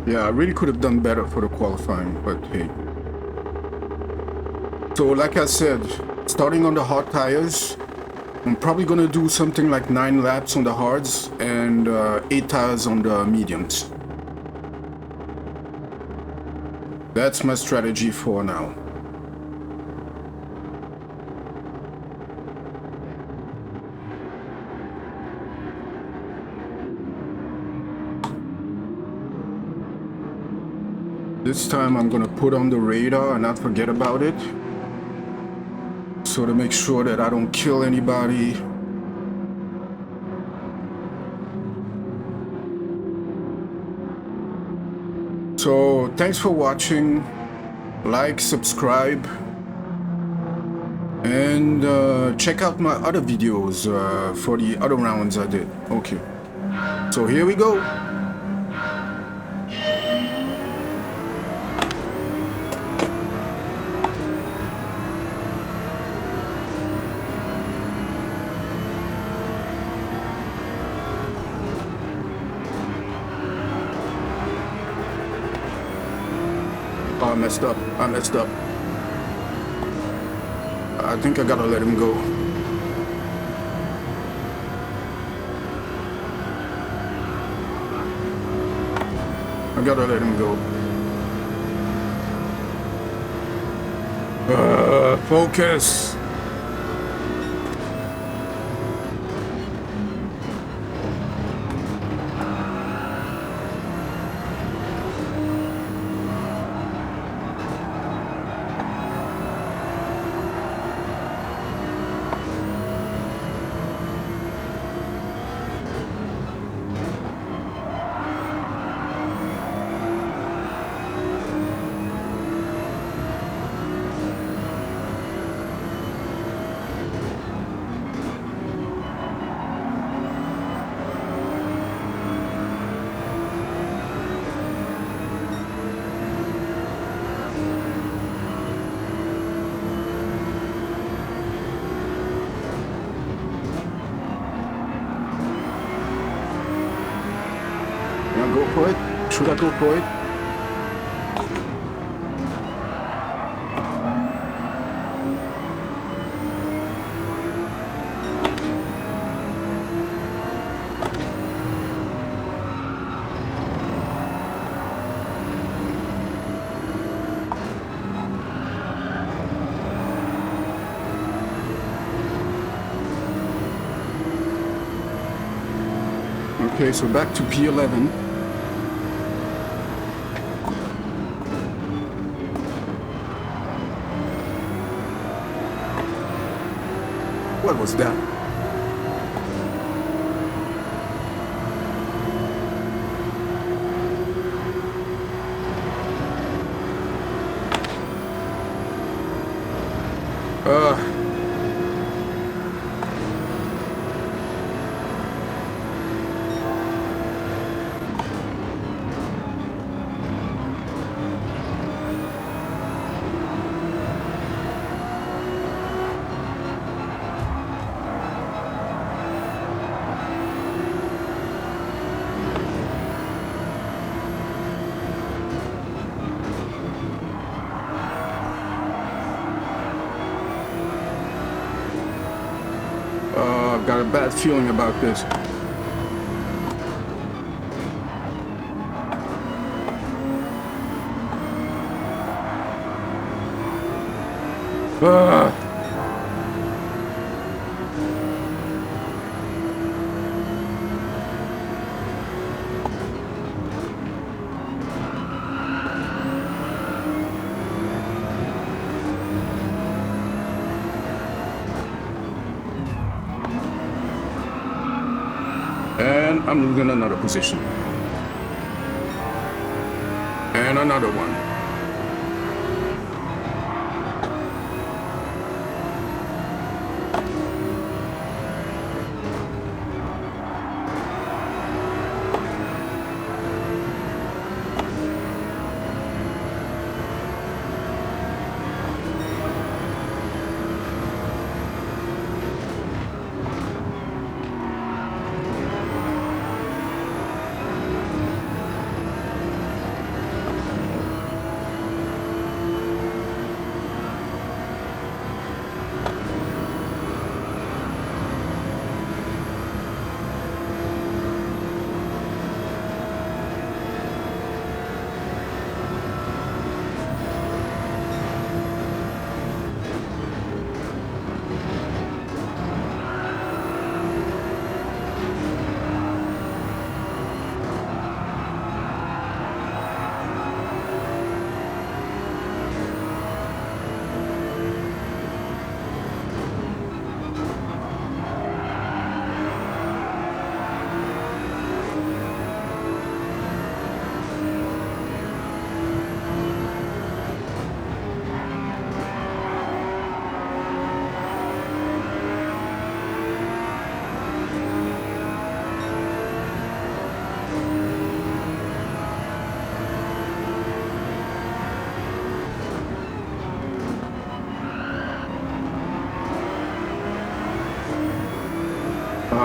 Yeah, I really could have done better for the qualifying, but hey. So like I said, starting on the hard tires, I'm probably gonna do something like 9 laps on the hards and 8 tires on the mediums. That's my strategy for now. This time I'm gonna put on the radar and not forget about it. So to make sure that I don't kill anybody. So thanks for watching. Like, subscribe, and check out my other videos for the other rounds I did. Okay. So here we go. Oh, I messed up. I think I gotta let him go. I gotta let him go. Focus. Go for it? Should I go for it? Okay, so back to P11. What was that? I've got a bad feeling about this. And I'm losing another position. And another one.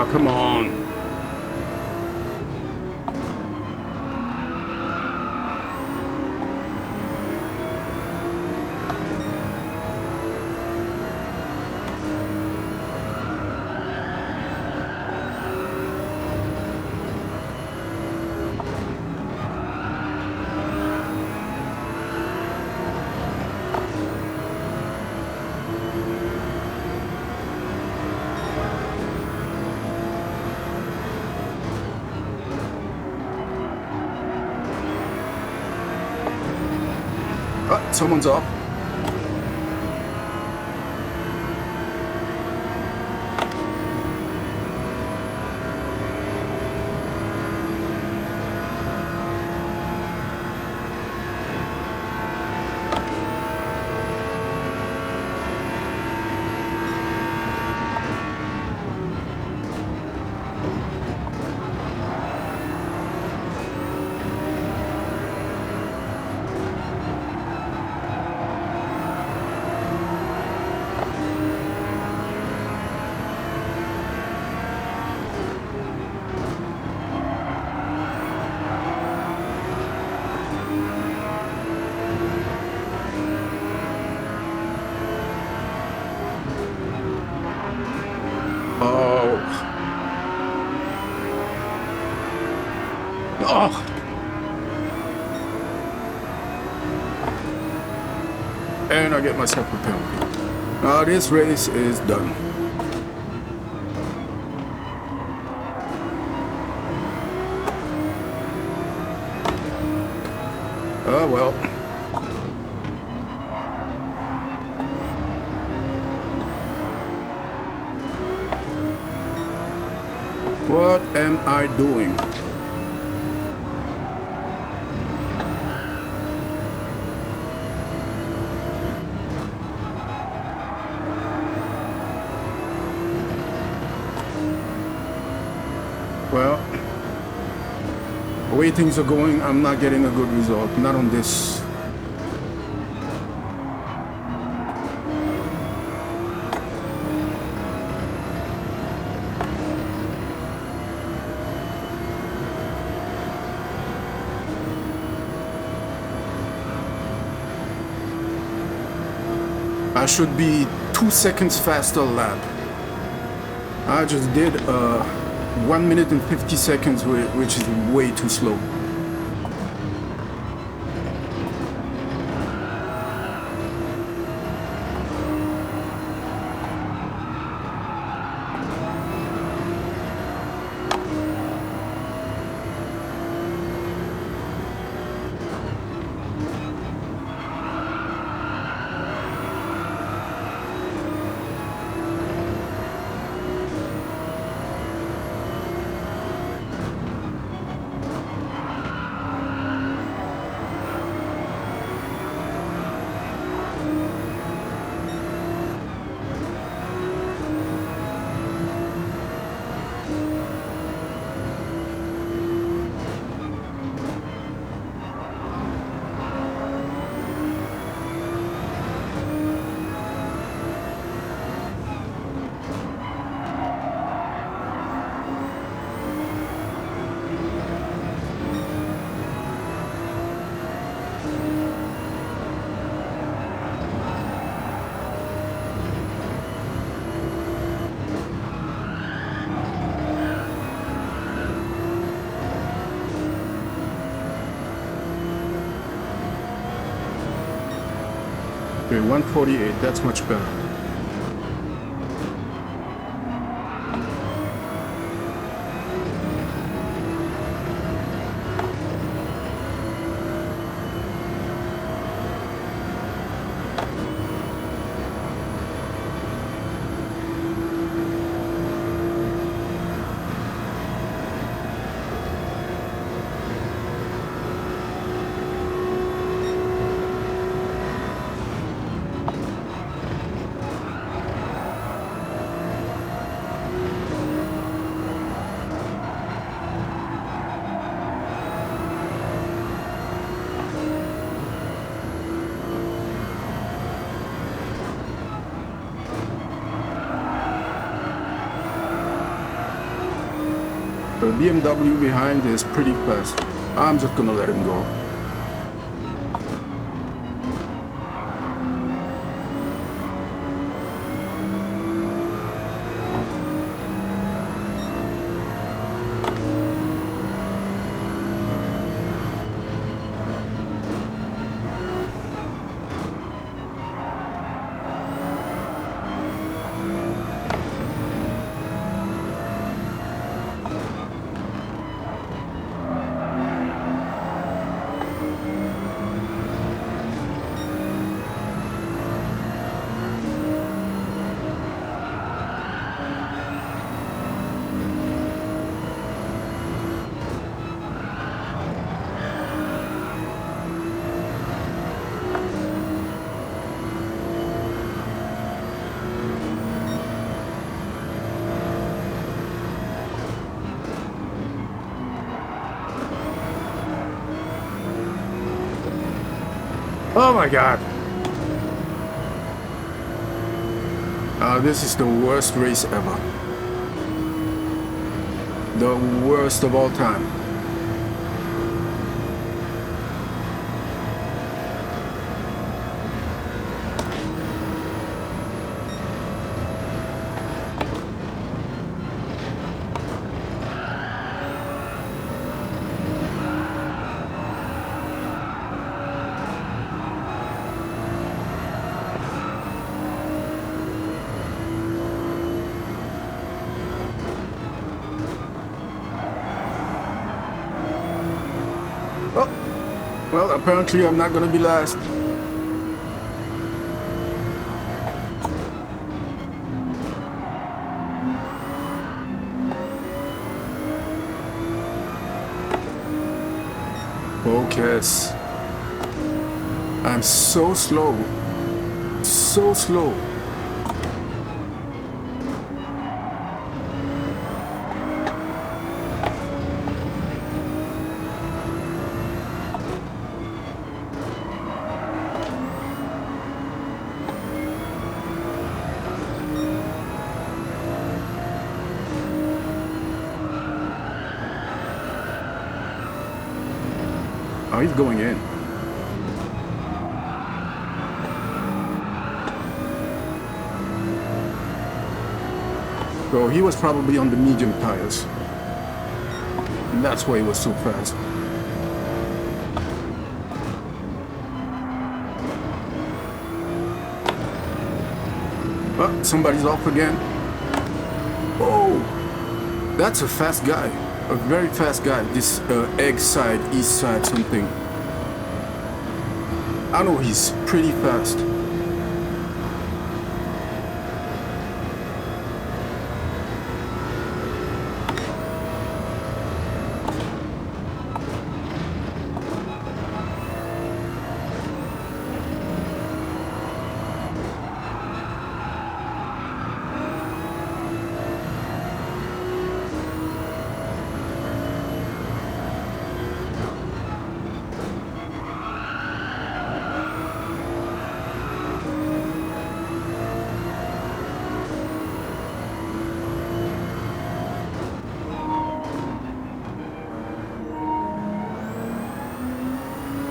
Ah, come on. Oh, someone's up. Oh. And I get myself a penalty. Now this race is done. Oh well. What am I doing? Well, the way things are going, I'm not getting a good result. Not on this. I should be 2 seconds faster lap. I just did 1 minute and 50 seconds, which is way too slow. Okay, 148, that's much better. The BMW behind is pretty fast. I'm just gonna let him go. Oh my god. This is the worst race ever. The worst of all time. Well, apparently I'm not gonna be last. Focus. I'm so slow. So slow. Oh, he's going in. So he was probably on the medium tires. And that's why he was so fast. Oh, somebody's off again. Oh, that's a fast guy. A very fast guy. This egg side, east side, something. I know he's pretty fast.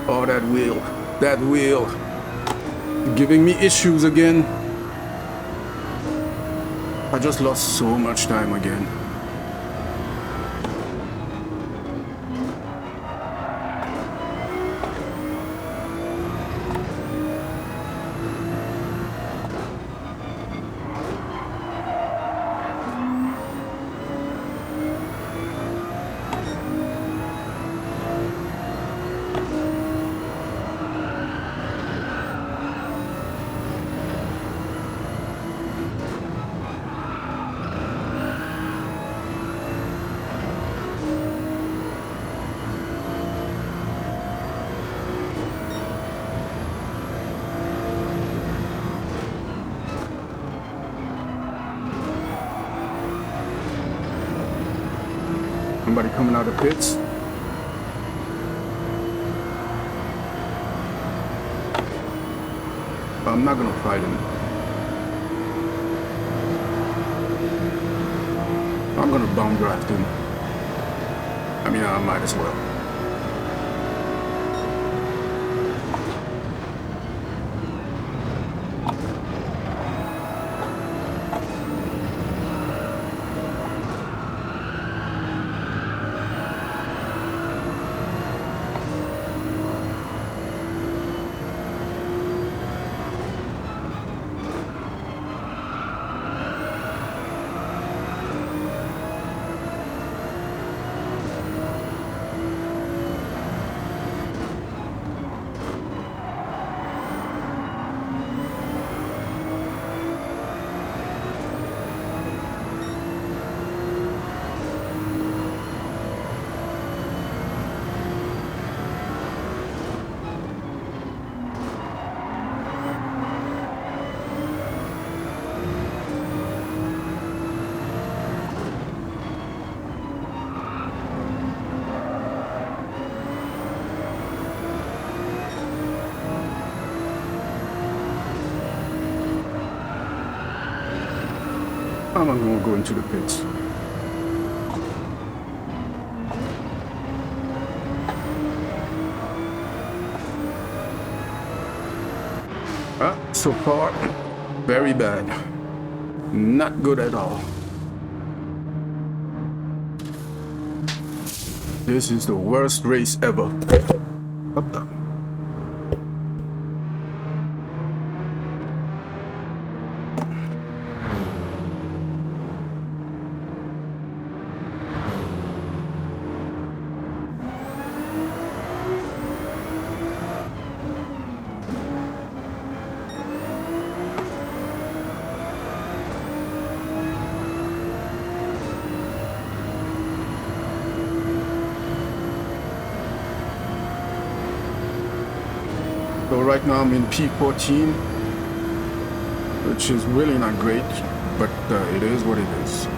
Oh, that wheel, giving me issues again. I just lost so much time again. Somebody coming out of pits. I'm not gonna fight him. I'm gonna bomb draft him. I mean, I might as well. I'm going to go into the pits. So far, very bad. Not good at all. This is the worst race ever. Up. So right now I'm in P14, which is really not great, but it is what it is.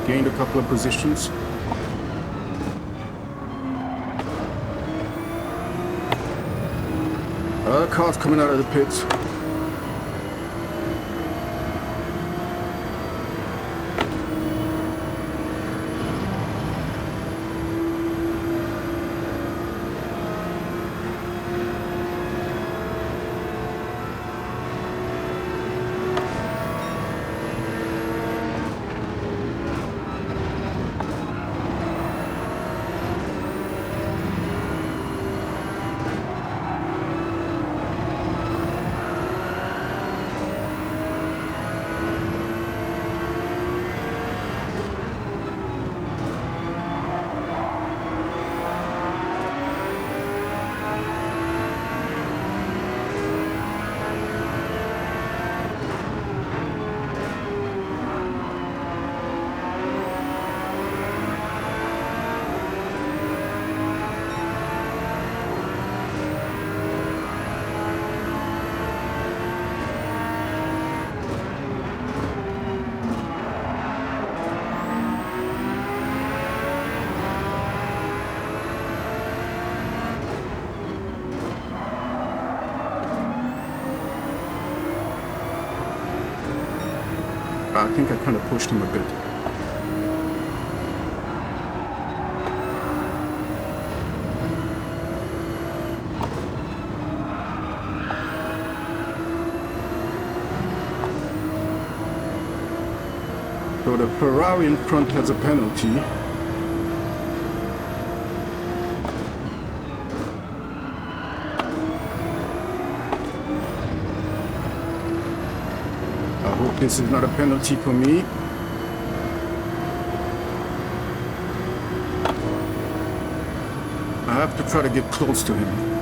Gained a couple of positions. Cars coming out of the pits. I think I kind of pushed him a bit. So the Ferrari in front has a penalty. I hope this is not a penalty for me. I have to try to get close to him.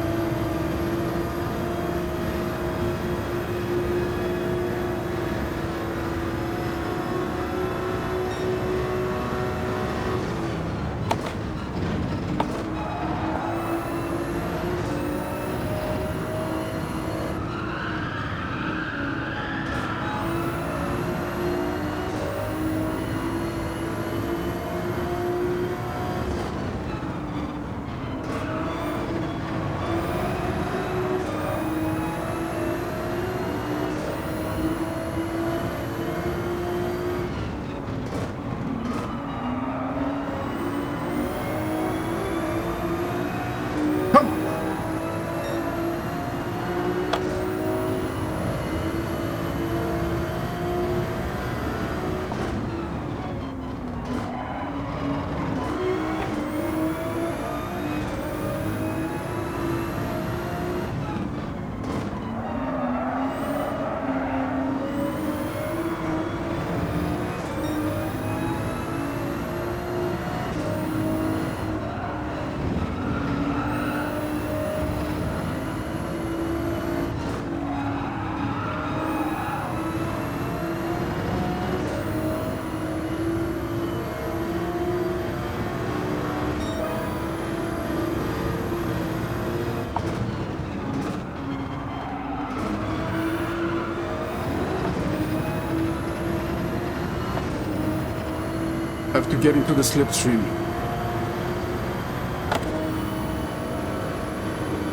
I have to get into the slipstream.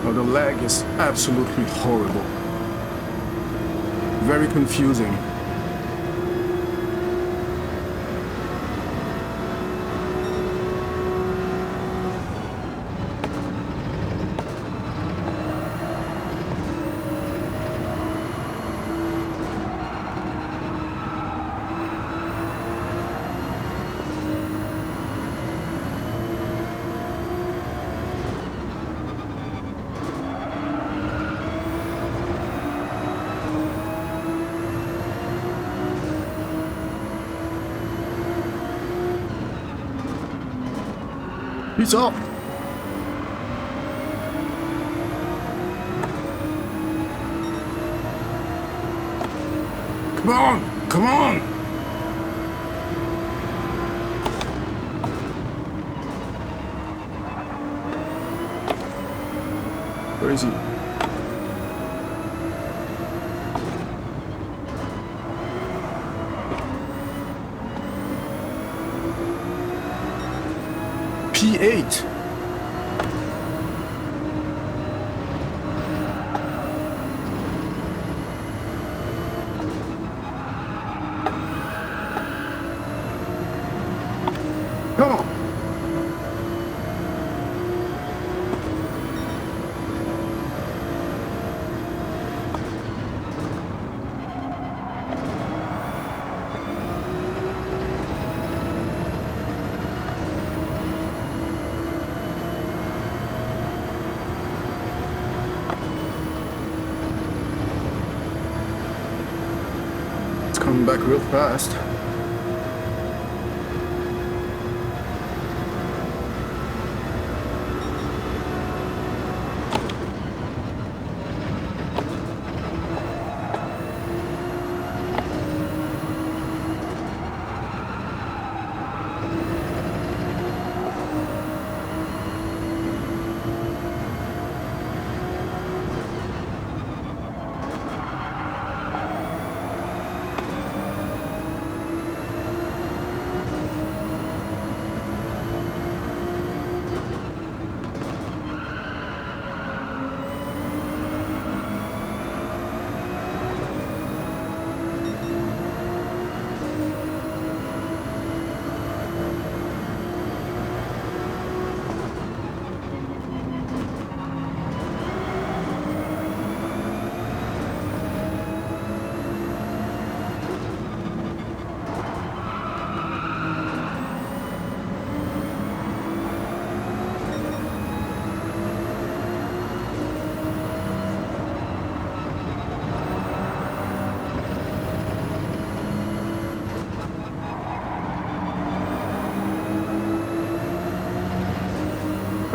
Oh, the lag is absolutely horrible. Very confusing. He's off. Come on, come on. Where is he? P8. Come on. Coming back real fast.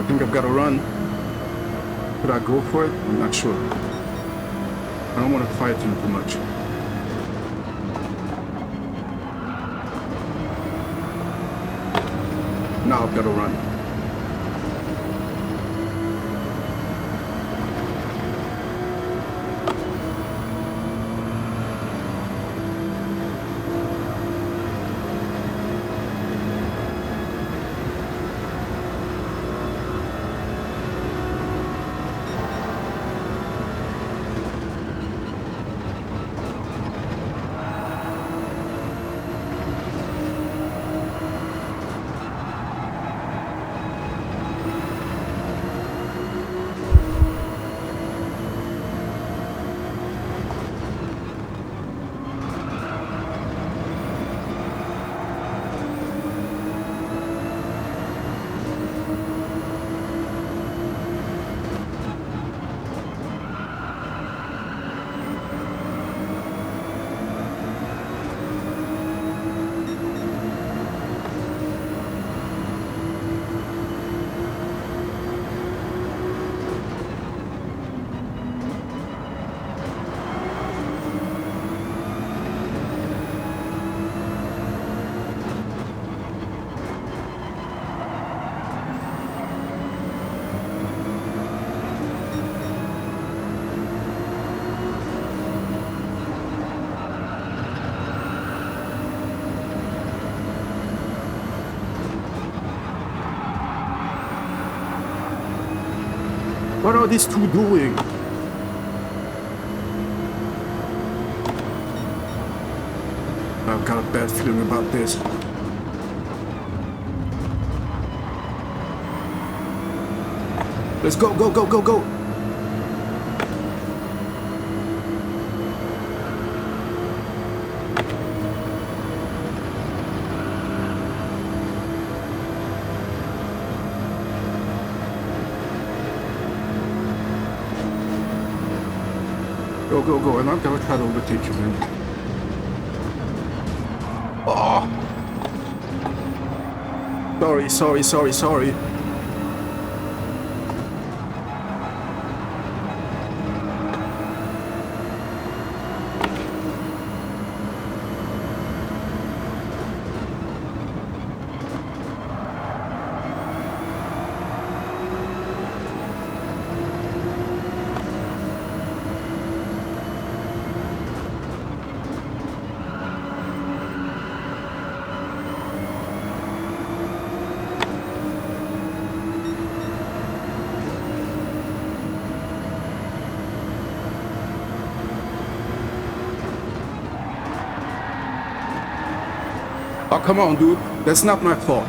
think I've got to run. Should I go for it? I'm not sure. I don't want to fight him too much. Now I've got to run. What are these two doing? I've got a bad feeling about this. Let's go, go, go, go, go! Go, go, go, and I'm gonna try to overtake you, man. Oh! Sorry, sorry, sorry, sorry. Oh, come on, dude. That's not my fault.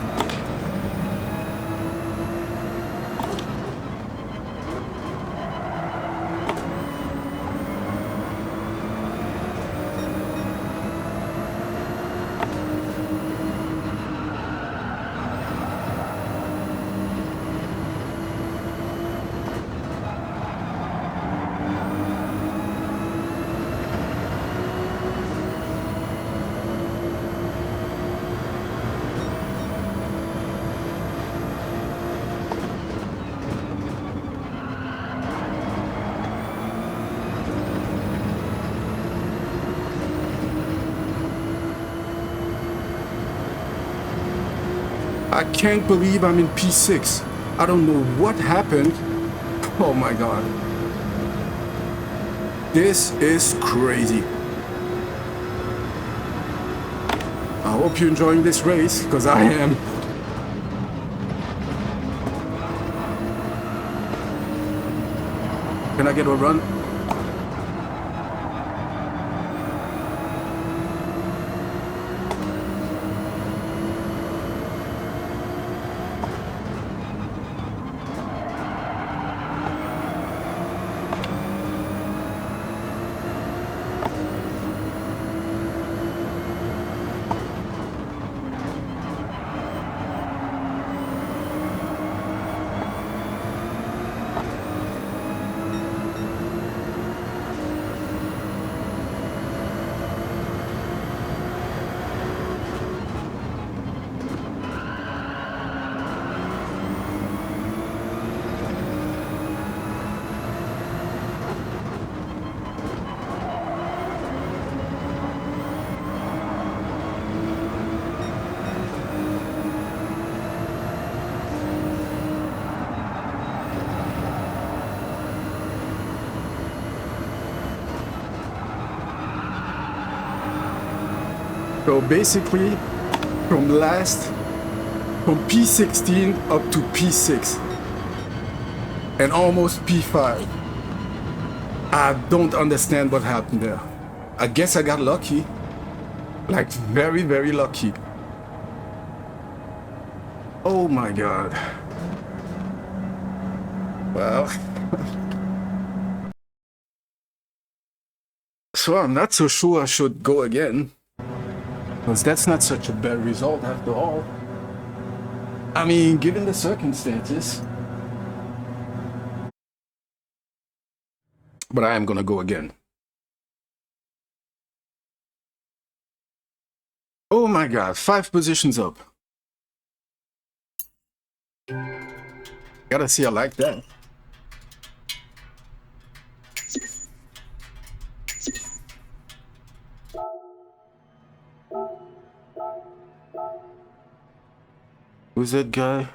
I can't believe I'm in P6. I don't know what happened. Oh my god. This is crazy. I hope you're enjoying this race, because I am. Can I get a run? So basically, from P16 up to P6 and almost P5. I don't understand what happened there. I guess I got lucky. Like very, very lucky. Oh my God. Well. So I'm not so sure I should go again. Because that's not such a bad result after all. I mean, given the circumstances. But I am gonna go again. Oh my God, 5 positions up. Gotta see, I like that. Who's that guy?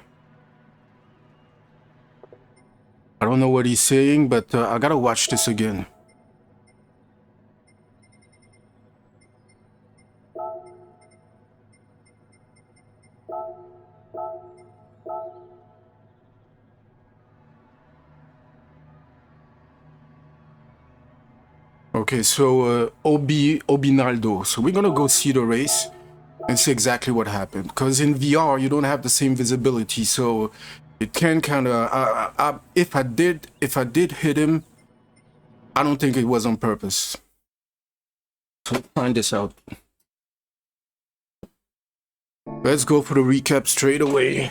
I don't know what he's saying, but I gotta watch this again. Okay, so Obinaldo. So we're gonna go see the race and see exactly what happened. Because in VR, you don't have the same visibility, so it can kind of. If I did hit him, I don't think it was on purpose. So let's find this out. Let's go for the recap straight away.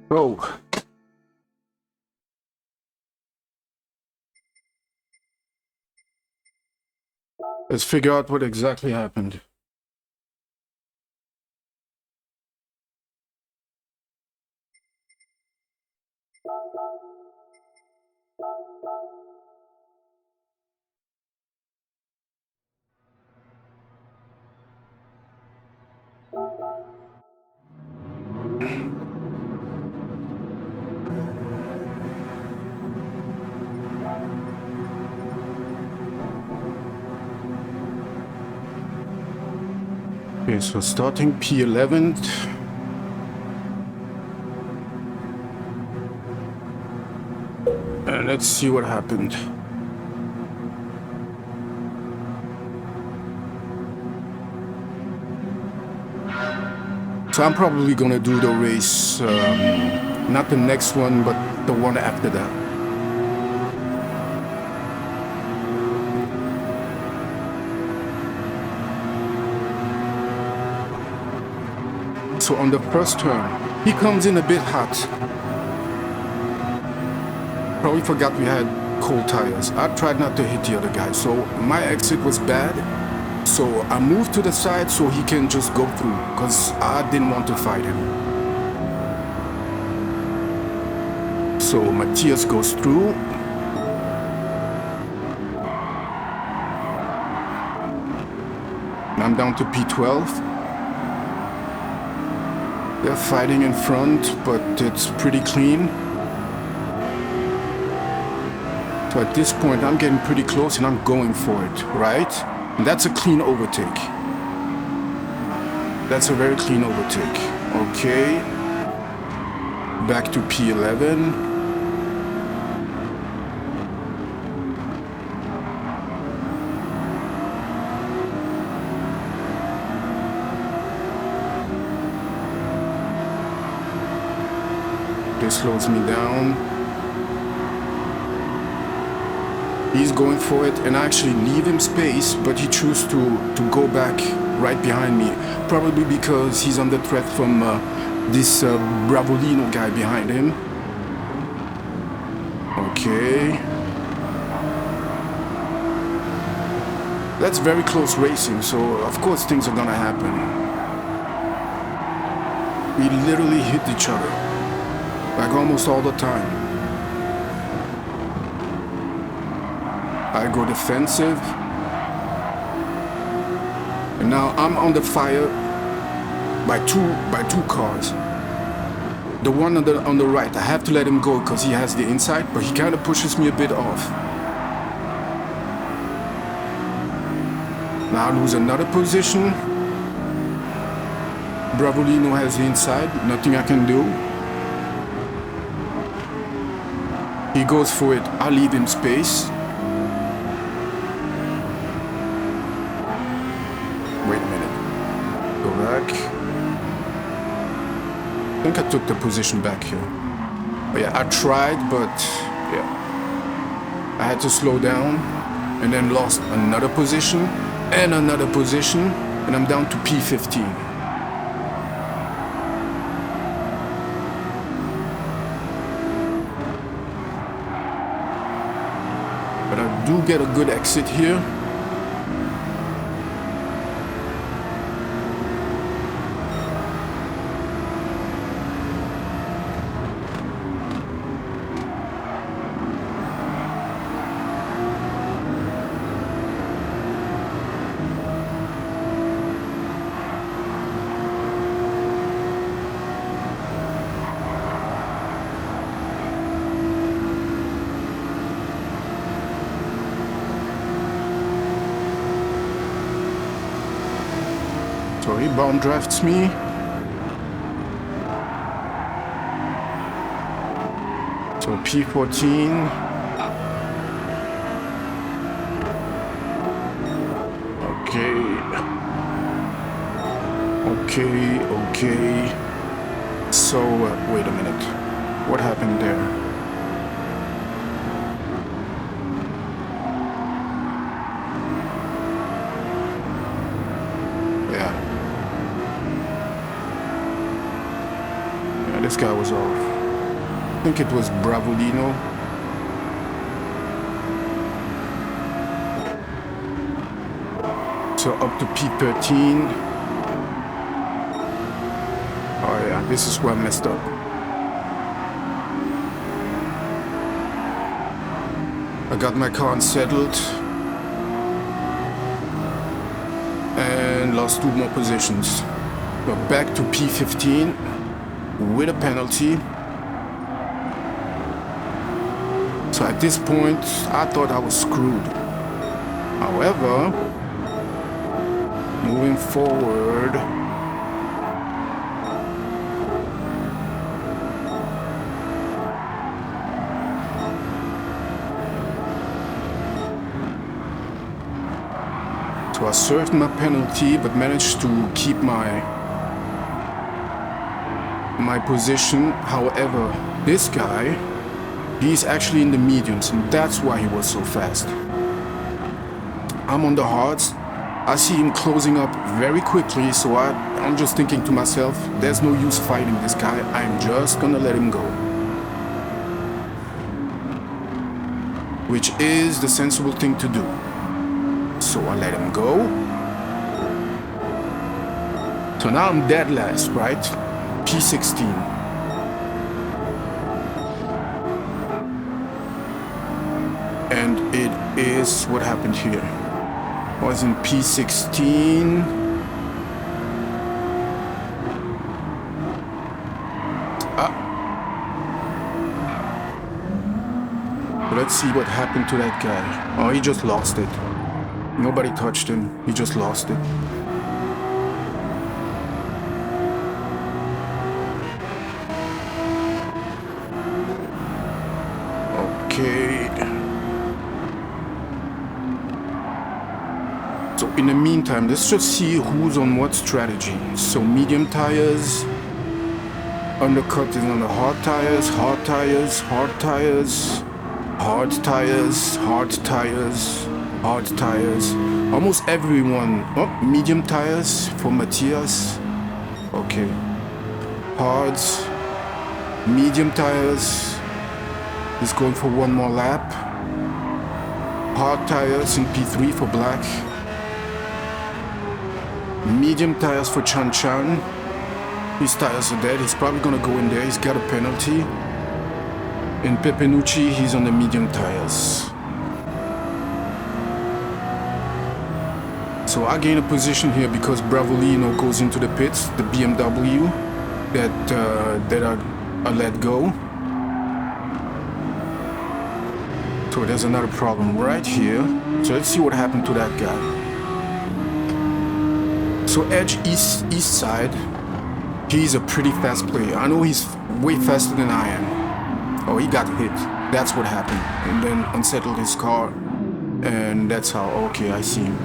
Bro. Let's figure out what exactly happened. Okay, so starting P11th. And let's see what happened. So I'm probably gonna do the race, not the next one, but the one after that. So on the first turn, he comes in a bit hot. Probably forgot we had cold tires. I tried not to hit the other guy, so my exit was bad. So I moved to the side so he can just go through, because I didn't want to fight him. So Matthias goes through. I'm down to P12. They're fighting in front, but it's pretty clean. So at this point, I'm getting pretty close and I'm going for it, right? And that's a clean overtake. That's a very clean overtake. Okay. Back to P11. This slows me down. He's going for it, and I actually leave him space, but he chooses to go back right behind me. Probably because he's under threat from this Bravolino guy behind him. Okay. That's very close racing, so of course things are gonna happen. We literally hit each other, like almost all the time. I go defensive, and now I'm under fire by two cars. The one on the right, I have to let him go because he has the inside, but he kind of pushes me a bit off. Now I lose another position. Bravolino has the inside, nothing I can do. He goes for it, I leave him space. Wait a minute. Go back. I think I took the position back here. But yeah, I tried, but yeah. I had to slow down and then lost another position and another position, and I'm down to P15. But I do get a good exit here. So he bound drafts me. So P14. Okay. So wait a minute. What happened there? This guy was off. I think it was Bravolino. So up to P13. Oh yeah, this is where I messed up. I got my car unsettled and lost 2 more positions. So back to P15. With a penalty. So at this point, I thought I was screwed. However, moving forward, so I served my penalty, but managed to keep my position. However, this guy, he's actually in the mediums, and that's why he was so fast. I'm on the hards. I see him closing up very quickly, so I'm just thinking to myself, there's no use fighting this guy. I'm just gonna let him go. which is the sensible thing to do. So I let him go. So now I'm dead last, right? P16. And it is what happened here. I was in P16. Let's see what happened to that guy. Oh, he just lost it. Nobody touched him. He just lost it. Okay. So in the meantime, let's just see who's on what strategy. So medium tires. Undercut is on the hard tires, hard tires, hard tires. Hard tires, hard tires, hard tires. Almost everyone. Oh, medium tires for Matthias. Okay. Hards. Medium tires. He's going for one more lap. Hard tires in P3 for Black. Medium tires for Chan Chan. His tires are dead. He's probably gonna go in there. He's got a penalty. In Pepenucci, he's on the medium tires. So I gain a position here because Bravolino goes into the pits, the BMW that I let go. So there's another problem right here. So let's see what happened to that guy. So Edge east side, he's a pretty fast player. I know he's way faster than I am. Oh, he got hit. That's what happened. And then unsettled his car. And that's how, okay, I see him.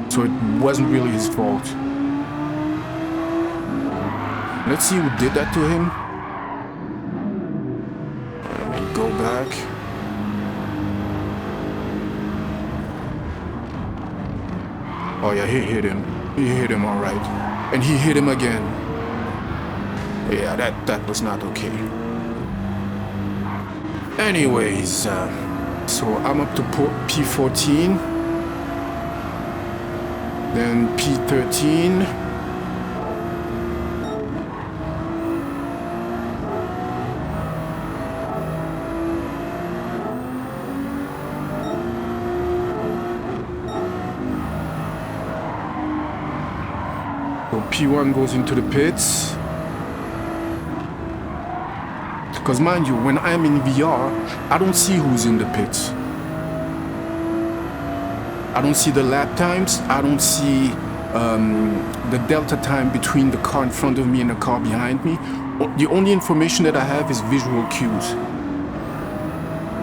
So it wasn't really his fault. Let's see who did that to him. Let me go back. Oh yeah, he hit him. He hit him all right. And he hit him again. Yeah, that was not okay. Anyways, so I'm up to P14, then P13, so P1 goes into the pits. Because mind you, when I'm in VR, I don't see who's in the pits. I don't see the lap times. I don't see the delta time between the car in front of me and the car behind me. The only information that I have is visual cues.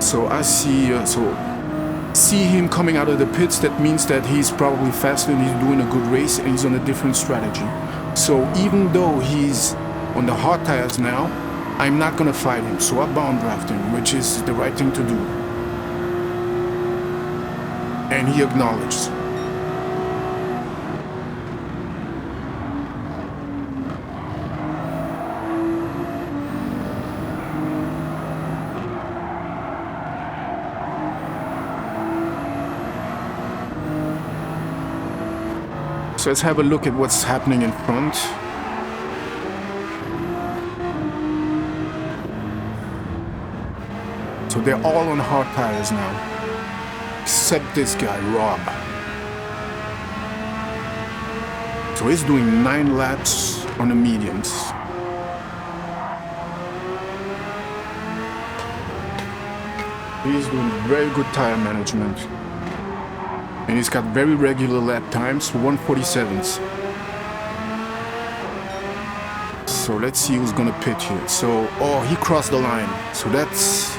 So I see him coming out of the pits. That means that he's probably faster and he's doing a good race and he's on a different strategy. So even though he's on the hard tires now, I'm not gonna fight him, so I bound draft him, which is the right thing to do. And he acknowledged. So let's have a look at what's happening in front. So they're all on hard tires now, except this guy, Rob. So he's doing 9 laps on the mediums. He's doing very good tire management. And he's got very regular lap times, 147s. So let's see who's gonna pit here. So, oh, he crossed the line. So that's,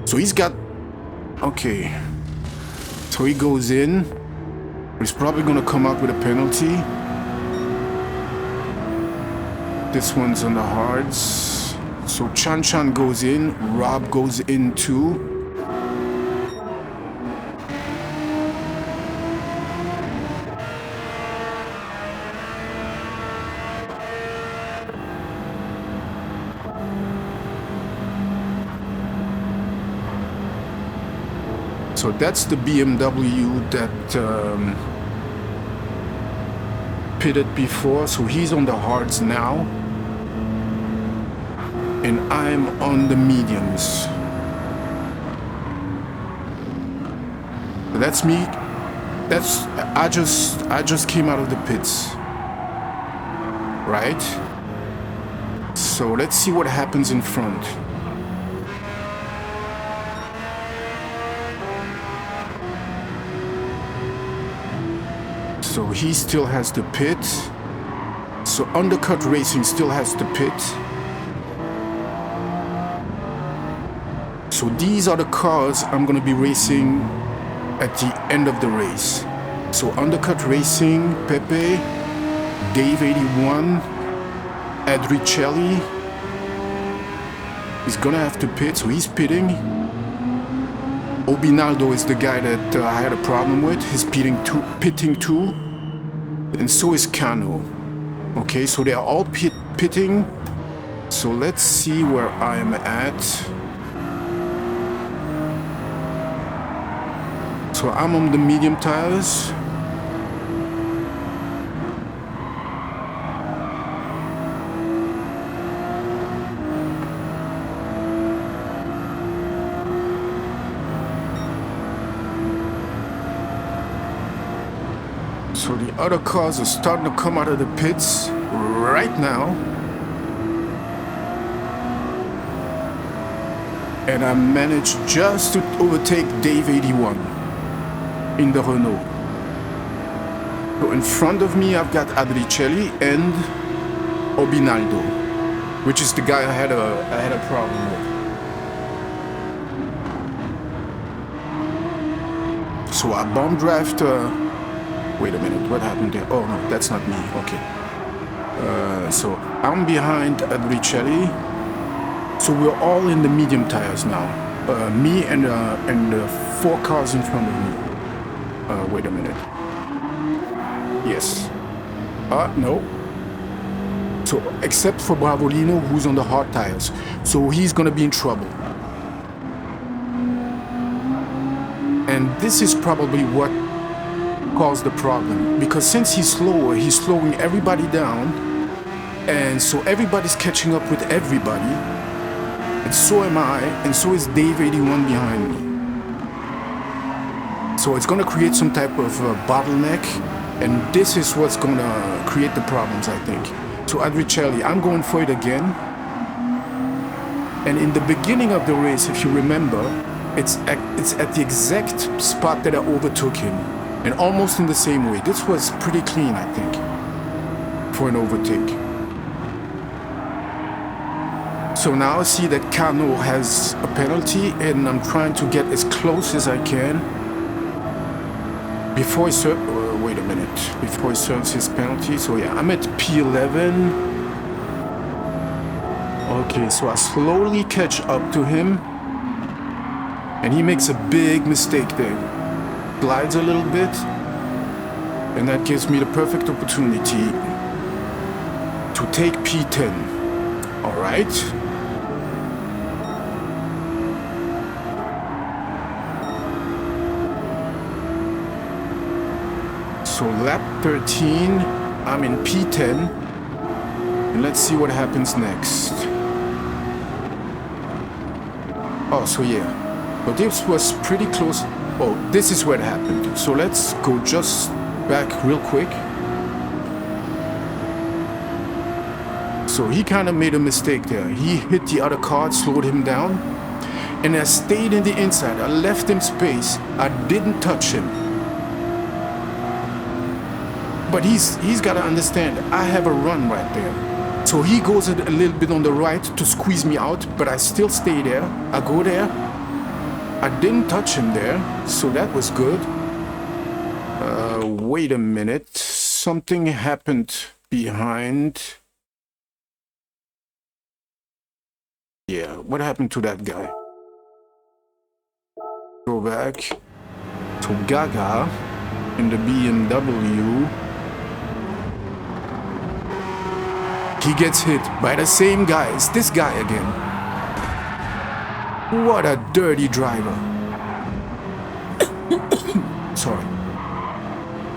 so he's got, okay. So he goes in. He's probably gonna come out with a penalty. This one's on the hards. So Chan Chan goes in, Rob goes in too. So that's the BMW that pitted before. So he's on the hards now. And I'm on the mediums. That's me. I just came out of the pits. Right? So let's see what happens in front. So he still has the pit. So Undercut Racing still has the pit. So these are the cars I'm gonna be racing at the end of the race. So Undercut Racing, Pepe, Dave 81, Adricelli. He's gonna have to pit, so he's pitting. Obinaldo is the guy that I had a problem with. He's pitting too. And so is Cano. Okay, so they are all pitting. So let's see where I'm at. So I'm on the medium tires. So the other cars are starting to come out of the pits right now. And I managed just to overtake Dave 81 in the Renault. So in front of me I've got Adricelli and Obinaldo, which is the guy I had a problem with. So I bomb draft. Wait a minute, what happened there? Oh no, that's not me. Okay. So I'm behind Adricelli. So we're all in the medium tires now. Me and 4 cars in front of me. Wait a minute. Yes. No. So except for Bravolino, who's on the hard tires. So he's gonna be in trouble. And this is probably what caused the problem, because since he's slower, he's slowing everybody down, and so everybody's catching up with everybody, and so am I, and so is Dave 81 behind me. So it's gonna create some type of bottleneck, and this is what's gonna create the problems, I think. So Adricelli, I'm going for it again, and in the beginning of the race, if you remember, it's at the exact spot that I overtook him. And almost in the same way. This was pretty clean, I think, for an overtake. So now I see that Cano has a penalty, and I'm trying to get as close as I can before he wait a minute. Before he serves his penalty. So yeah, I'm at P11. Okay, so I slowly catch up to him, and he makes a big mistake there. Slides a little bit, and that gives me the perfect opportunity to take P10. All right. So lap 13, I'm in P10, and let's see what happens next. Oh, so yeah, but this was pretty close. Oh, this is what happened. So let's go just back real quick. So he kind of made a mistake there. He hit the other car, slowed him down, and I stayed in the inside. I left him space. I didn't touch him. But he's got to understand, I have a run right there. So he goes a little bit on the right to squeeze me out, but I still stay there. I go there. I didn't touch him there, so that was good. Wait a minute. Something happened behind. Yeah, what happened to that guy? Go back to Gaga in the BMW. He gets hit by the same guy. It's this guy again. What a dirty driver. Sorry.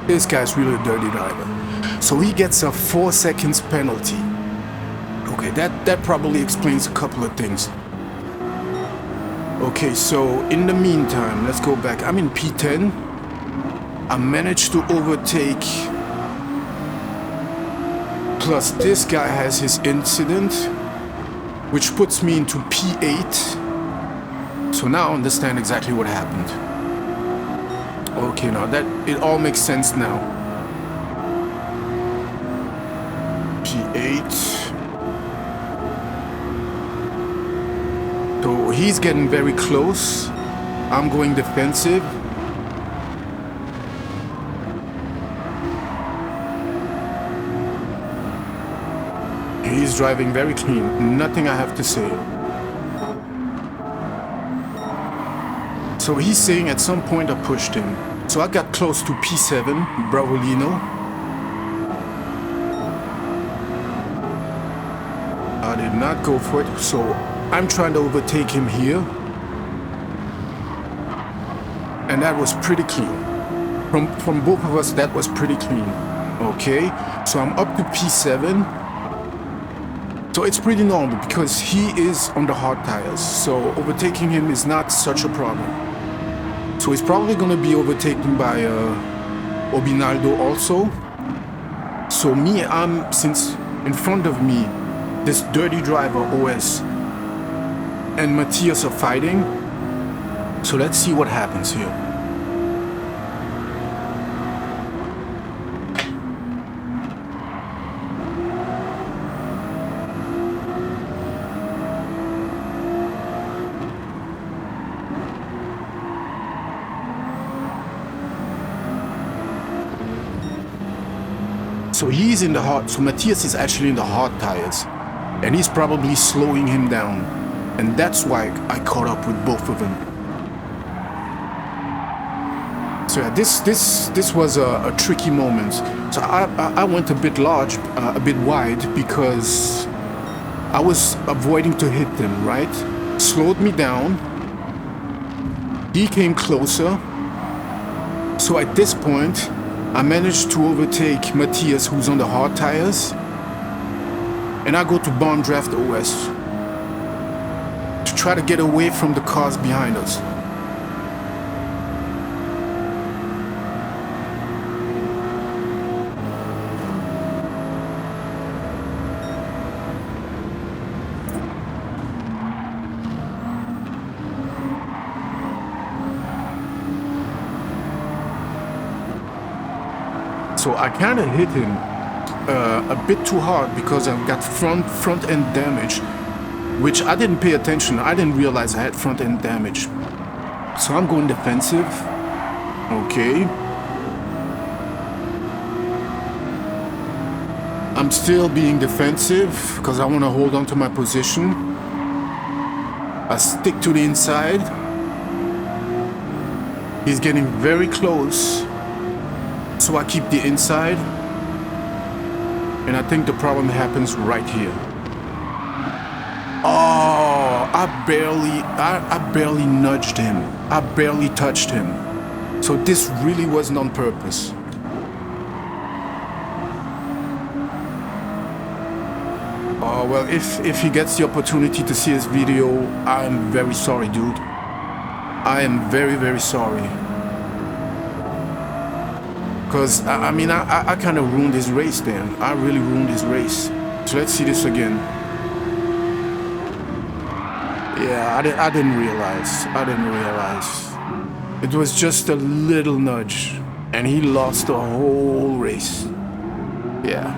This guy's really a dirty driver. So he gets a 4 seconds penalty. Okay, that probably explains a couple of things. Okay, so in the meantime, let's go back. I'm in P10. I managed to overtake. Plus this guy has his incident, which puts me into P8. So now I understand exactly what happened. Okay, now that it all makes sense now. P8. So he's getting very close. I'm going defensive. He's driving very clean. Nothing I have to say. So he's saying at some point I pushed him. So I got close to P7, Bravolino. I did not go for it. So I'm trying to overtake him here. And that was pretty clean. From both of us, that was pretty clean. Okay, so I'm up to P7. So it's pretty normal because he is on the hard tires. So overtaking him is not such a problem. So he's probably going to be overtaken by Obinaldo also. So me, since in front of me, this dirty driver OS and Matthias are fighting. So let's see what happens here. So he's in the hard, so Matthias is actually in the hard tires, and he's probably slowing him down, and that's why I caught up with both of them. So yeah, this was a tricky moment. So I went a bit large, a bit wide, because I was avoiding to hit them, right? Slowed me down. He came closer. So at this point, I managed to overtake Matthias, who's on the hard tires, and I go to bomb draft OS to try to get away from the cars behind us. So I kind of hit him a bit too hard because I've got front end damage, which I didn't pay attention. I didn't realize I had front end damage. So I'm going defensive. Okay. I'm still being defensive because I want to hold on to my position. I stick to the inside. He's getting very close. So I keep the inside, and I think the problem happens right here. Oh, I barely nudged him. I barely touched him. So this really wasn't on purpose. Oh, well, if he gets the opportunity to see this video, I'm very sorry, dude. I am very, very sorry. Because, I mean, I kind of ruined his race then. I really ruined his race. So let's see this again. Yeah, I didn't realize. I didn't realize. It was just a little nudge. And he lost the whole race. Yeah.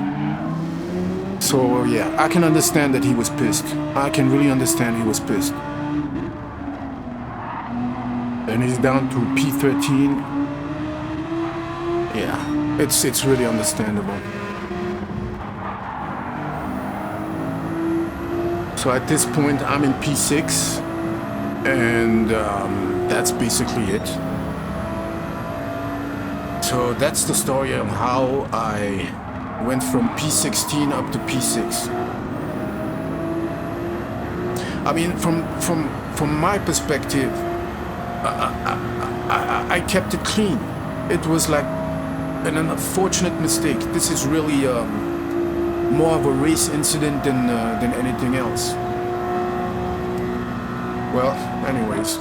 So, yeah, I can understand that he was pissed. I can really understand he was pissed. And he's down to P13. Yeah, it's really understandable. So at this point, I'm in P6, and that's basically it. So that's the story of how I went from P16 up to P6. I mean, from my perspective, I kept it clean. It was like an unfortunate mistake. This is really more of a race incident than anything else. Well, anyways.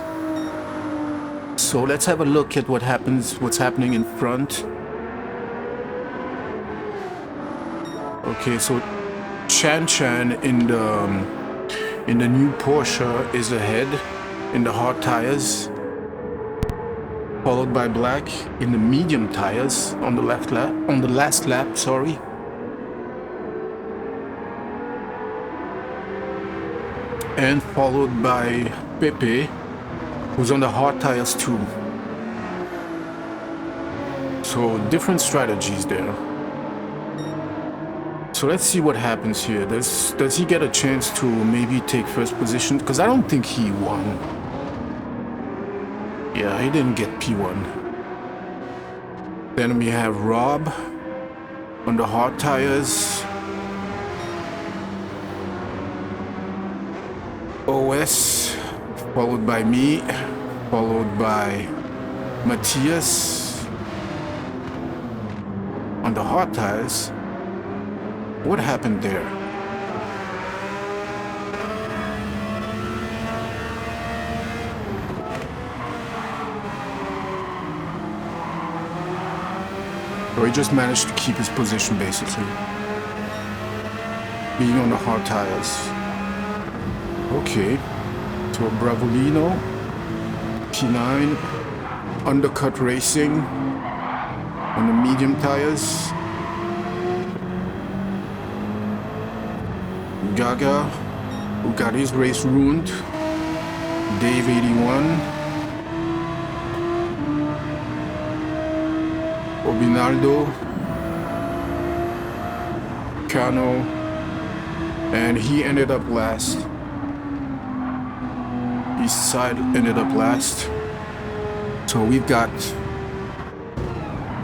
So let's have a look at what's happening in front. Okay, so Chan in the new Porsche is ahead in the hard tires, followed by Black in the medium tires on the last lap, sorry. And followed by Pepe, who's on the hard tires too. So different strategies there. So let's see what happens here. Does he get a chance to maybe take first position? Because I don't think he won. Yeah, he didn't get P1. Then we have Rob on the hard tires. OS, followed by me, followed by Matthias on the hard tires. What happened there? So he just managed to keep his position basically, being on the hard tires. Okay, so Bravolino, P9, undercut racing on the medium tires. Gaga, who got his race ruined. Dave 81. Obinaldo. Cano. And he ended up last. East side ended up last. So we've got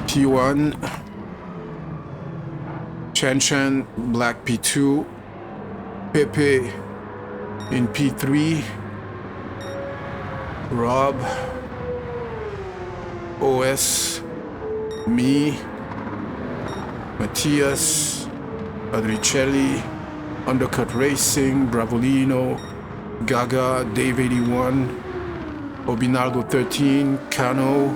P1, Chan, Black P2, Pepe in P3, Rob, OS, me, Matthias, Adricelli, Undercut Racing, Bravolino, Gaga, Dave 81, Obinaldo 13, Cano,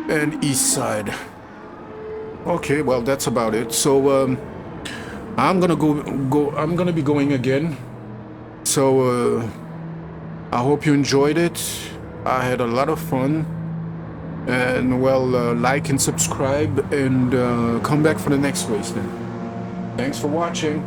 and East Side. Okay, well that's about it. So I'm gonna be going again. So I hope you enjoyed it. I had a lot of fun. And well, like and subscribe and come back for the next race then. Thanks for watching.